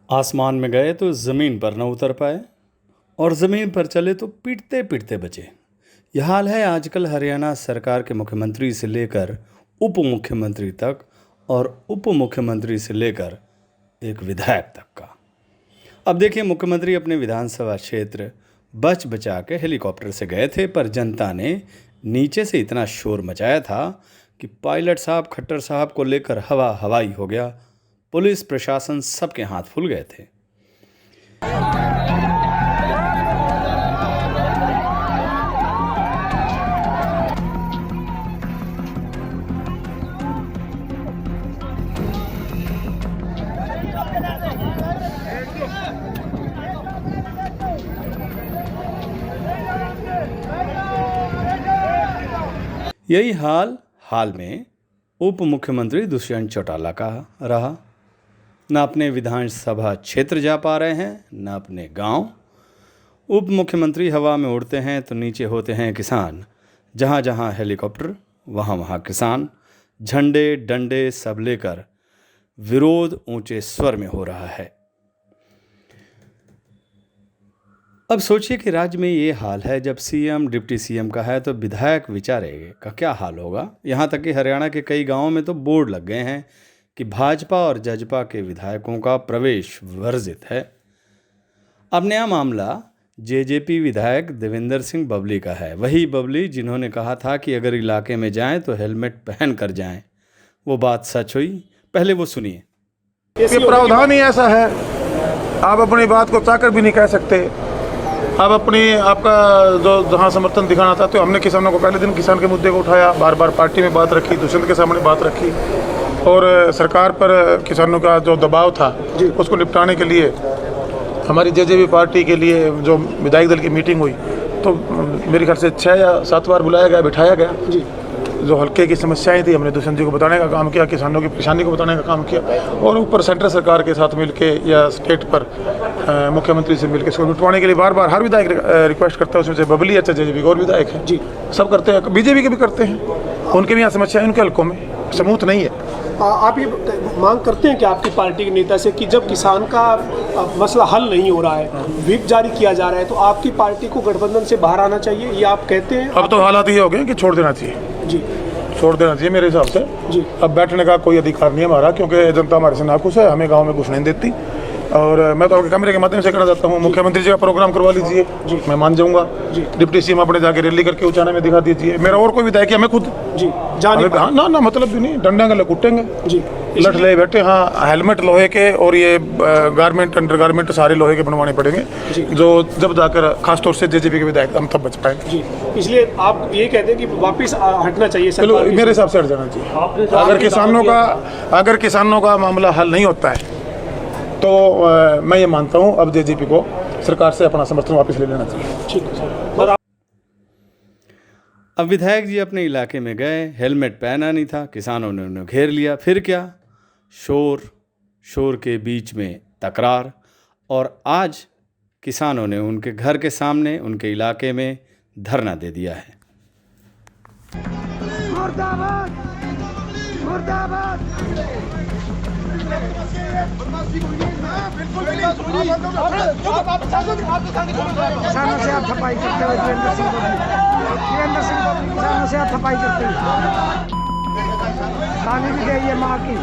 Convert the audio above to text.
आसमान में गए तो ज़मीन पर न उतर पाए और ज़मीन पर चले तो पीटते पीटते बचे। यह हाल है आजकल हरियाणा सरकार के मुख्यमंत्री से लेकर उप मुख्यमंत्री तक और उप मुख्यमंत्री से लेकर एक विधायक तक का। अब देखिए, मुख्यमंत्री अपने विधानसभा क्षेत्र बच बचा के हेलीकॉप्टर से गए थे, पर जनता ने नीचे से इतना शोर मचाया था कि पायलट साहब खट्टर साहब को लेकर हवा हवाई हो गया। पुलिस प्रशासन सबके हाथ फूल गए थे। यही हाल में उप मुख्यमंत्री दुष्यंत चौटाला का रहा। न अपने विधानसभा क्षेत्र जा पा रहे हैं, न अपने गांव। उप मुख्यमंत्री हवा में उड़ते हैं तो नीचे होते हैं किसान। जहां जहां हेलीकॉप्टर वहां वहां किसान, झंडे डंडे सब लेकर विरोध ऊंचे स्वर में हो रहा है। अब सोचिए कि राज्य में ये हाल है, जब सीएम डिप्टी सीएम का है तो विधायक विचारे का क्या हाल होगा। यहाँ तक कि हरियाणा के कई गांवों में तो बोर्ड लग गए हैं कि भाजपा और जजपा के विधायकों का प्रवेश वर्जित है। अब नया मामला जेजेपी विधायक देवेंद्र सिंह बबली का है। वही बबली जिन्होंने कहा था कि अगर इलाके में जाएं तो हेलमेट पहन कर जाएं। वो बात सच हुई? पहले वो सुनिए। ये प्रावधान ही ऐसा है, आप अपनी बात को चाकर भी नहीं कह सकते। आप आपका जो जहाँ समर्थन दिखाना चाहते हो, हमने किसानों को पहले दिन किसान के मुद्दे को उठाया, बार बार पार्टी में बात रखी, दुष्यंत के सामने बात रखी और सरकार पर किसानों का जो दबाव था उसको निपटाने के लिए हमारी जेजेपी पार्टी के लिए जो विधायक दल की मीटिंग हुई तो मेरे ख्याल से 6 या 7 बार बुलाया गया, बिठाया गया जी। जो हल्के की समस्याएं थी हमने दुष्यंत जी को बताने का काम किया, किसानों की परेशानी को बताने का काम किया और ऊपर सेंट्रल सरकार के साथ मिलके या स्टेट पर मुख्यमंत्री से मिलकर इसको निपटवाने के लिए बार बार हर विधायक रिक्वेस्ट करता है। उसमें से बबली अच्छा जेजेपी और विधायक है जी, सब करते हैं, बीजेपी के भी करते हैं। उनके भी यहाँ समस्या है, उनके हल्कों में समूह नहीं है। आप ये मांग करते हैं कि आपकी पार्टी के नेता से कि जब किसान का मसला हल नहीं हो रहा है, व्हिप जारी किया जा रहा है, तो आपकी पार्टी को गठबंधन से बाहर आना चाहिए, ये आप कहते हैं? अब तो हालात ये हो गए कि छोड़ देना चाहिए जी, छोड़ देना चाहिए मेरे हिसाब से जी। अब बैठने का कोई अधिकार नहीं है हमारा, क्योंकि जनता हमारे से नाखुश है, हमें गाँव में घुस नहीं देती। और मैं तो आपके कैमरे के माध्यम से कहना चाहता हूँ, मुख्यमंत्री जी का प्रोग्राम करवा लीजिए जी, मैं मान जाऊंगा जी। डिप्टी सीएम अपने जाके रैली करके उचाना में दिखा दीजिए। मेरा और कोई विधायक है, मैं खुद जी जाने ना मतलब भी नहीं, डंडे गले कुटेंगे जी, लठ ले बैठे। हाँ, हेलमेट लोहे के और ये गारमेंट अंडर गारमेंट सारे लोहे के बनवाने पड़ेंगे, जो जब जाकर खासतौर से जेजेपी के विधायक हम तब बच पाएंगे जी। इसलिए आप ये कहते हैं कि वापस हटना चाहिए सरकार? मेरे हिसाब से हट जाना चाहिए। अगर किसानों का मामला हल नहीं होता है तो मैं ये मानता हूँ अब जेजेपी को सरकार से अपना समर्थन वापस ले लेना चाहिए। ठीक है सर। अब विधायक जी अपने इलाके में गए, हेलमेट पहना नहीं था, किसानों ने उन्हें घेर लिया। फिर क्या? शोर के बीच में तकरार, और आज किसानों ने उनके घर के सामने उनके इलाके में धरना दे दिया है। मुर्दाबाद, मुर्दाबाद। किसानों से आप सफाई करते हुए वीरेंद्र सिंह किसानों से आप सफाई करते हुए गाली भी गई है माँ की।